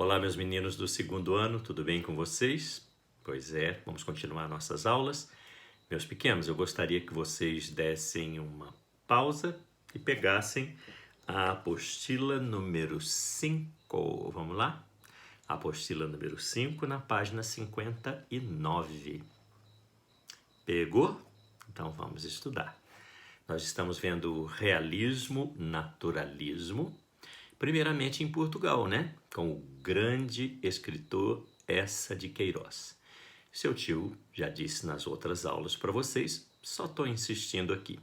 Olá, meus meninos do segundo ano, tudo bem com vocês? Pois é, vamos continuar nossas aulas. Meus pequenos, eu gostaria que vocês dessem uma pausa e pegassem a apostila número 5. Vamos lá? A apostila número 5 na página 59. Pegou? Então vamos estudar. Nós estamos vendo realismo, naturalismo, primeiramente em Portugal, né? Com o grande escritor Eça de Queiroz. Seu tio já disse nas outras aulas para vocês, só estou insistindo aqui,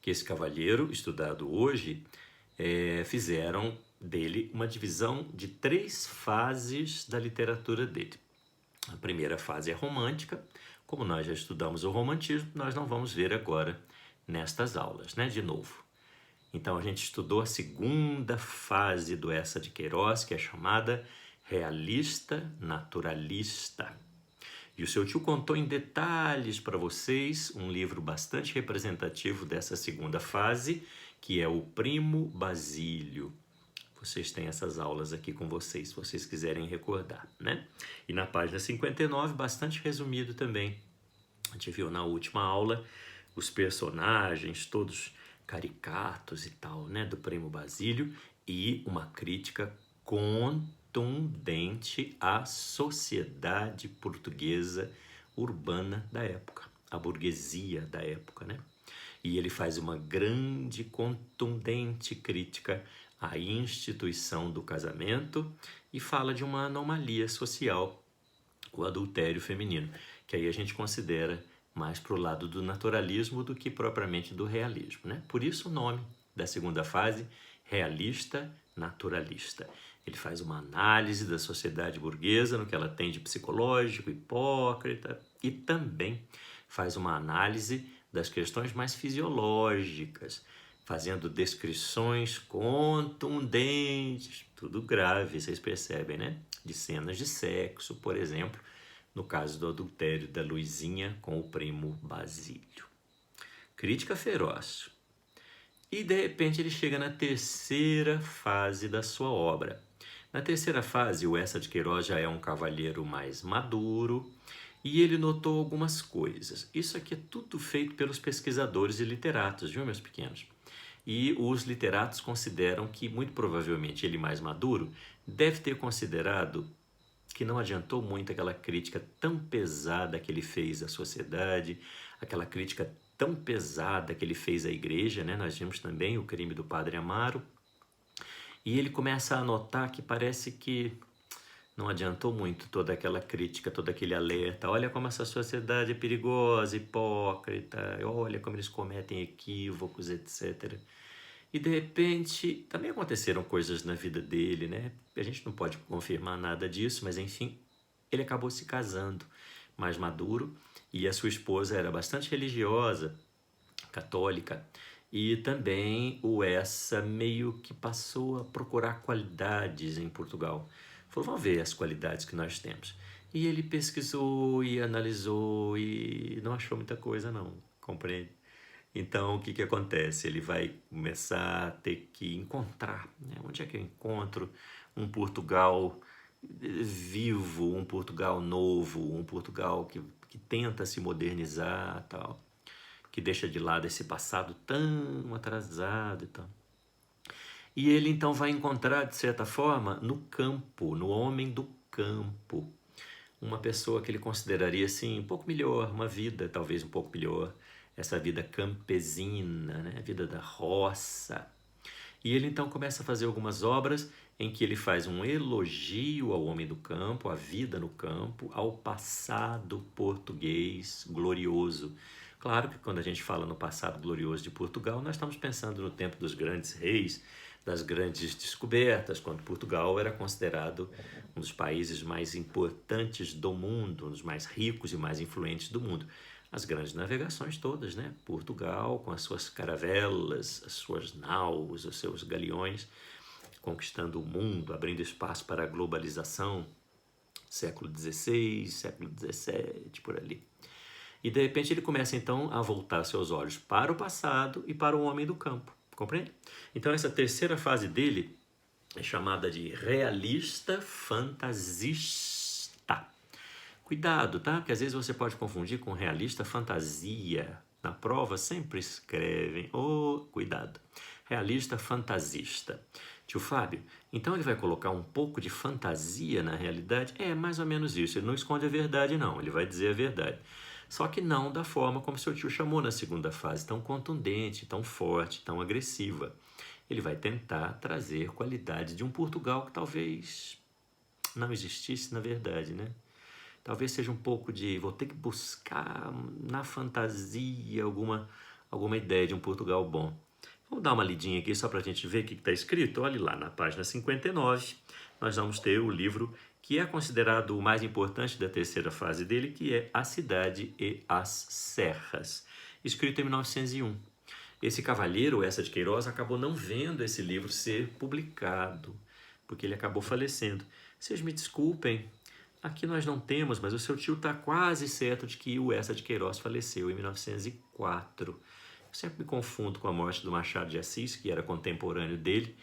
que esse cavalheiro, estudado hoje, fizeram dele uma divisão de 3 fases da literatura dele. A primeira fase é romântica. Como nós já estudamos o romantismo, nós não vamos ver agora nestas aulas, né? De novo. Então a gente estudou a segunda fase do Eça de Queiroz, que é chamada realista naturalista. E o seu tio contou em detalhes para vocês um livro bastante representativo dessa segunda fase, que é o Primo Basílio. Vocês têm essas aulas aqui com vocês, se vocês quiserem recordar, né? E na página 59, bastante resumido também. A gente viu na última aula os personagens todos caricatos e tal, né, do Primo Basílio, e uma crítica contundente à sociedade portuguesa urbana da época, a burguesia da época, né? E ele faz uma grande, contundente crítica à instituição do casamento e fala de uma anomalia social, o adultério feminino, que aí a gente considera mais para o lado do naturalismo do que propriamente do realismo, né? Por isso o nome da segunda fase, realista naturalista. Ele faz uma análise da sociedade burguesa, no que ela tem de psicológico, hipócrita, e também faz uma análise das questões mais fisiológicas, fazendo descrições contundentes, tudo grave, vocês percebem, né? De cenas de sexo, por exemplo, no caso do adultério da Luizinha com o Primo Basílio. Crítica feroz. E de repente ele chega na terceira fase da sua obra. Na terceira fase, o Eça de Queiroz já é um cavalheiro mais maduro e ele notou algumas coisas. Isso aqui é tudo feito pelos pesquisadores e literatos, viu, meus pequenos? E os literatos consideram que, muito provavelmente, ele mais maduro deve ter considerado que não adiantou muito aquela crítica tão pesada que ele fez à sociedade, aquela crítica tão pesada que ele fez à igreja, né? Nós vimos também o Crime do Padre Amaro, e ele começa a notar que parece que não adiantou muito toda aquela crítica, todo aquele alerta. Olha como essa sociedade é perigosa, hipócrita, olha como eles cometem equívocos, etc. E de repente também aconteceram coisas na vida dele, né? A gente não pode confirmar nada disso, mas enfim, ele acabou se casando mais maduro e a sua esposa era bastante religiosa, católica, e também o Eça meio que passou a procurar qualidades em Portugal. Falou, vamos ver as qualidades que nós temos. E ele pesquisou e analisou e não achou muita coisa não, compreende? Então, o que acontece? Ele vai começar a ter que encontrar, né? Onde é que eu encontro um Portugal vivo, um Portugal novo, um Portugal que tenta se modernizar, tal, que deixa de lado esse passado tão atrasado e tal. E ele então vai encontrar, de certa forma, no campo, no homem do campo, uma pessoa que ele consideraria assim um pouco melhor, uma vida talvez um pouco melhor, essa vida campesina, né? A vida da roça. E ele então começa a fazer algumas obras em que ele faz um elogio ao homem do campo, à vida no campo, ao passado português glorioso. Claro que quando a gente fala no passado glorioso de Portugal, nós estamos pensando no tempo dos grandes reis, das grandes descobertas, quando Portugal era considerado um dos países mais importantes do mundo, um dos mais ricos e mais influentes do mundo. As grandes navegações todas, né? Portugal com as suas caravelas, as suas naus, os seus galeões, conquistando o mundo, abrindo espaço para a globalização, século XVI, século XVII, por ali. E de repente ele começa então a voltar seus olhos para o passado e para o homem do campo, compreende? Então essa terceira fase dele é chamada de realista fantasista. Cuidado, tá? Porque às vezes você pode confundir com realista fantasia. Na prova sempre escrevem, cuidado. Realista fantasista. Tio Fábio, então ele vai colocar um pouco de fantasia na realidade? É mais ou menos isso. Ele não esconde a verdade, não. Ele vai dizer a verdade. Só que não da forma como seu tio chamou na segunda fase, tão contundente, tão forte, tão agressiva. Ele vai tentar trazer qualidade de um Portugal que talvez não existisse na verdade, né? Talvez seja um pouco de, vou ter que buscar na fantasia alguma ideia de um Portugal bom. Vamos dar uma lidinha aqui só para a gente ver o que está escrito. Olhe lá, na página 59, nós vamos ter o livro que é considerado o mais importante da terceira fase dele, que é A Cidade e as Serras, escrito em 1901. Esse cavalheiro, Eça de Queiroz, acabou não vendo esse livro ser publicado, porque ele acabou falecendo. Vocês me desculpem, aqui nós não temos, mas o seu tio está quase certo de que o Eça de Queiroz faleceu em 1904. Eu sempre me confundo com a morte do Machado de Assis, que era contemporâneo dele.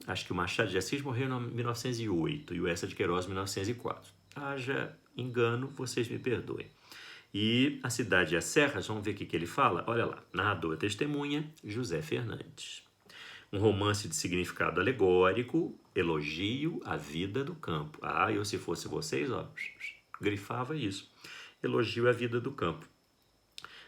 Acho que o Machado de Assis morreu em 1908 e o Eça de Queiroz em 1904. Haja engano, vocês me perdoem. E A Cidade e as Serras, vamos ver o que ele fala? Olha lá, narrador testemunha, José Fernandes. Um romance de significado alegórico, elogio à vida do campo. Eu se fosse vocês, grifava isso. Elogio à vida do campo.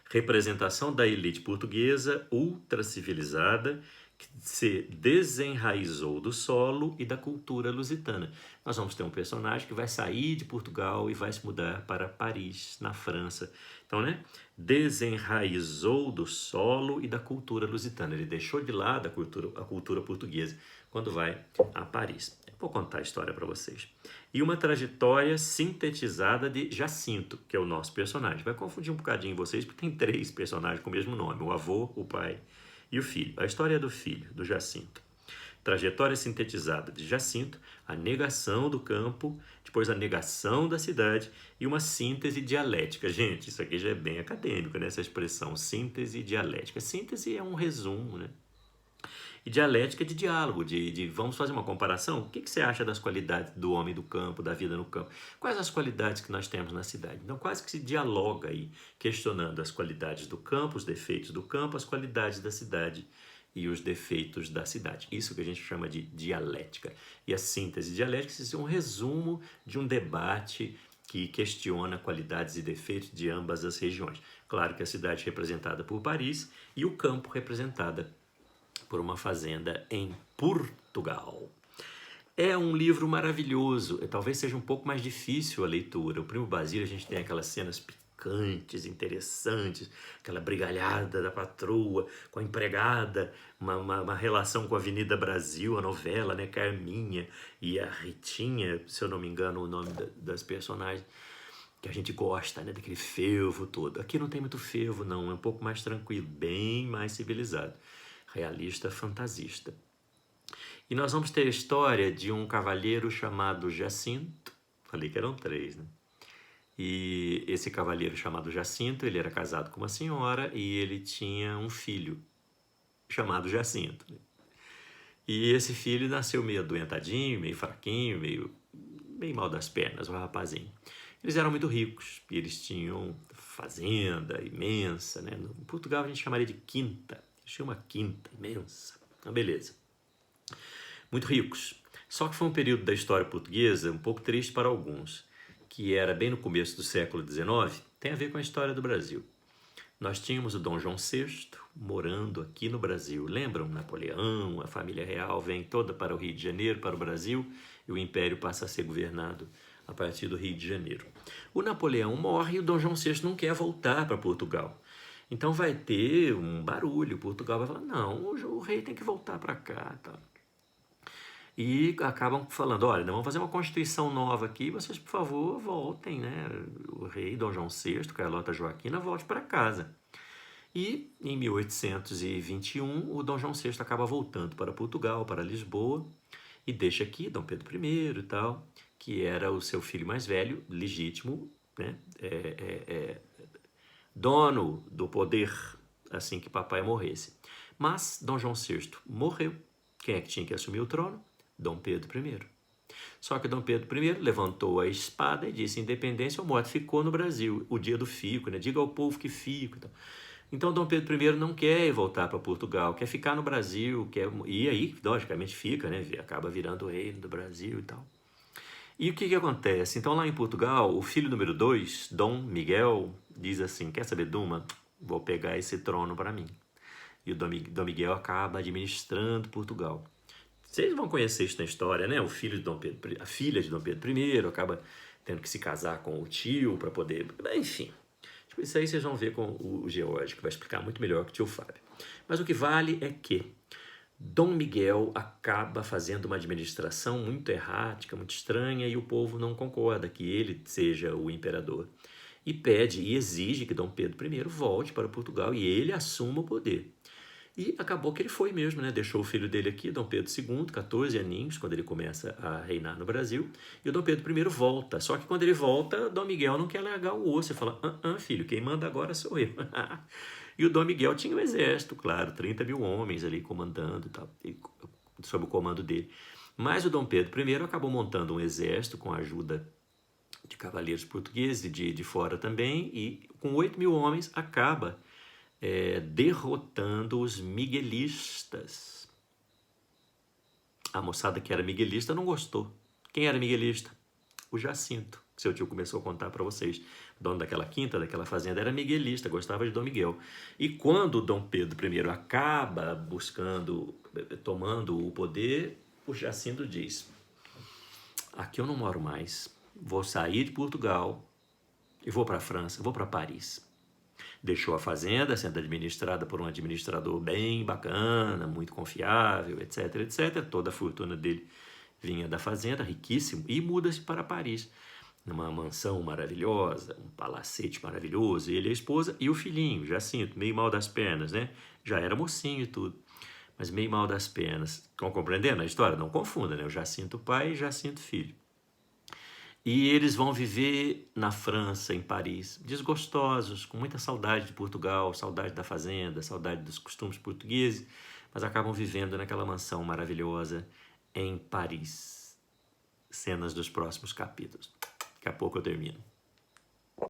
Representação da elite portuguesa ultracivilizada que se desenraizou do solo e da cultura lusitana. Nós vamos ter um personagem que vai sair de Portugal e vai se mudar para Paris, na França. Então, né? Desenraizou do solo e da cultura lusitana. Ele deixou de lado a cultura portuguesa quando vai a Paris. Vou contar a história para vocês. E uma trajetória sintetizada de Jacinto, que é o nosso personagem. Vai confundir um bocadinho vocês, porque tem 3 personagens com o mesmo nome: o avô, o pai e o filho. A história é do filho, do Jacinto. Trajetória sintetizada de Jacinto, a negação do campo, depois a negação da cidade e uma síntese dialética. Gente, isso aqui já é bem acadêmico, né? Essa expressão, síntese dialética. Síntese é um resumo, né? E dialética é de diálogo, vamos fazer uma comparação? O que você acha das qualidades do homem do campo, da vida no campo? Quais as qualidades que nós temos na cidade? Então quase que se dialoga aí, questionando as qualidades do campo, os defeitos do campo, as qualidades da cidade e os defeitos da cidade. Isso que a gente chama de dialética. E a síntese dialética é um resumo de um debate que questiona qualidades e defeitos de ambas as regiões. Claro que a cidade representada por Paris e o campo representada por uma fazenda em Portugal. É um livro maravilhoso, talvez seja um pouco mais difícil a leitura. O Primo Basílio, a gente tem aquelas cenas picantes, interessantes, aquela brigalhada da patroa com a empregada, uma relação com a Avenida Brasil, a novela, né? Carminha e a Ritinha, se eu não me engano o nome das personagens, que a gente gosta, né? Daquele fervo todo. Aqui não tem muito fervo, não, é um pouco mais tranquilo, bem mais civilizado. Realista fantasista. E nós vamos ter a história de um cavalheiro chamado Jacinto. Falei que eram 3, né? E esse cavalheiro chamado Jacinto, ele era casado com uma senhora e ele tinha um filho chamado Jacinto. E esse filho nasceu meio adoentadinho, meio fraquinho, meio mal das pernas, o rapazinho. Eles eram muito ricos e eles tinham fazenda imensa, né? Em Portugal a gente chamaria de quinta. Tinha uma quinta imensa. Beleza. Muito ricos. Só que foi um período da história portuguesa um pouco triste para alguns, que era bem no começo do século XIX, tem a ver com a história do Brasil. Nós tínhamos o Dom João VI morando aqui no Brasil. Lembram? Napoleão, a família real vem toda para o Rio de Janeiro, para o Brasil, e o Império passa a ser governado a partir do Rio de Janeiro. O Napoleão morre e o Dom João VI não quer voltar para Portugal. Então vai ter um barulho, Portugal vai falar, não, o rei tem que voltar para cá. Tá? E acabam falando, olha, vamos fazer uma constituição nova aqui, vocês por favor voltem, né? O rei Dom João VI, Carlota Joaquina, volte para casa. E em 1821 o Dom João VI acaba voltando para Portugal, para Lisboa, e deixa aqui Dom Pedro I e tal, que era o seu filho mais velho, legítimo, né? Dono do poder assim que papai morresse. Mas Dom João VI morreu. Quem é que tinha que assumir o trono? Dom Pedro I. Só que Dom Pedro I levantou a espada e disse: independência ou morte. Ficou no Brasil, o dia do fico, né? Diga ao povo que fico. Então Dom Pedro I não quer voltar para Portugal, quer ficar no Brasil, e aí, logicamente, fica, né? Acaba virando o rei do Brasil e tal. E o que acontece? Então, lá em Portugal, o filho número 2, Dom Miguel, diz assim: quer saber de uma? Vou pegar esse trono para mim. E o Dom Miguel acaba administrando Portugal. Vocês vão conhecer isso na história, né? O filho de Dom Pedro, a filha de Dom Pedro I acaba tendo que se casar com o tio para poder... Enfim, isso aí vocês vão ver com o George, que vai explicar muito melhor que o tio Fábio. Mas o que vale é que Dom Miguel acaba fazendo uma administração muito errática, muito estranha, e o povo não concorda que ele seja o imperador. E pede e exige que Dom Pedro I volte para Portugal e ele assuma o poder. E acabou que ele foi mesmo, né? Deixou o filho dele aqui, Dom Pedro II, 14 aninhos, quando ele começa a reinar no Brasil, e o Dom Pedro I volta. Só que quando ele volta, Dom Miguel não quer largar o osso, ele fala: filho, quem manda agora sou eu. E o Dom Miguel tinha um exército, claro, 30 mil homens ali comandando e tal, sob o comando dele. Mas o Dom Pedro I acabou montando um exército com a ajuda de cavaleiros portugueses e de fora também, e com 8 mil homens acaba derrotando os miguelistas. A moçada que era miguelista não gostou. Quem era miguelista? O Jacinto, que seu tio começou a contar para vocês. O dono daquela quinta, daquela fazenda, era miguelista, gostava de Dom Miguel. E quando Dom Pedro I acaba tomando o poder, o Jacinto diz: aqui eu não moro mais, vou sair de Portugal e vou para a França, vou para Paris. Deixou a fazenda sendo administrada por um administrador bem bacana, muito confiável, etc, etc. Toda a fortuna dele vinha da fazenda, riquíssimo, e muda-se para Paris, numa mansão maravilhosa, um palacete maravilhoso, ele, a esposa e o filhinho, Jacinto, meio mal das pernas, né? Já era mocinho e tudo, mas meio mal das pernas. Estão compreendendo a história? Não confunda, né? O Jacinto pai e Jacinto filho. E eles vão viver na França, em Paris, desgostosos, com muita saudade de Portugal, saudade da fazenda, saudade dos costumes portugueses, mas acabam vivendo naquela mansão maravilhosa em Paris. Cenas dos próximos capítulos. Daqui a pouco eu termino.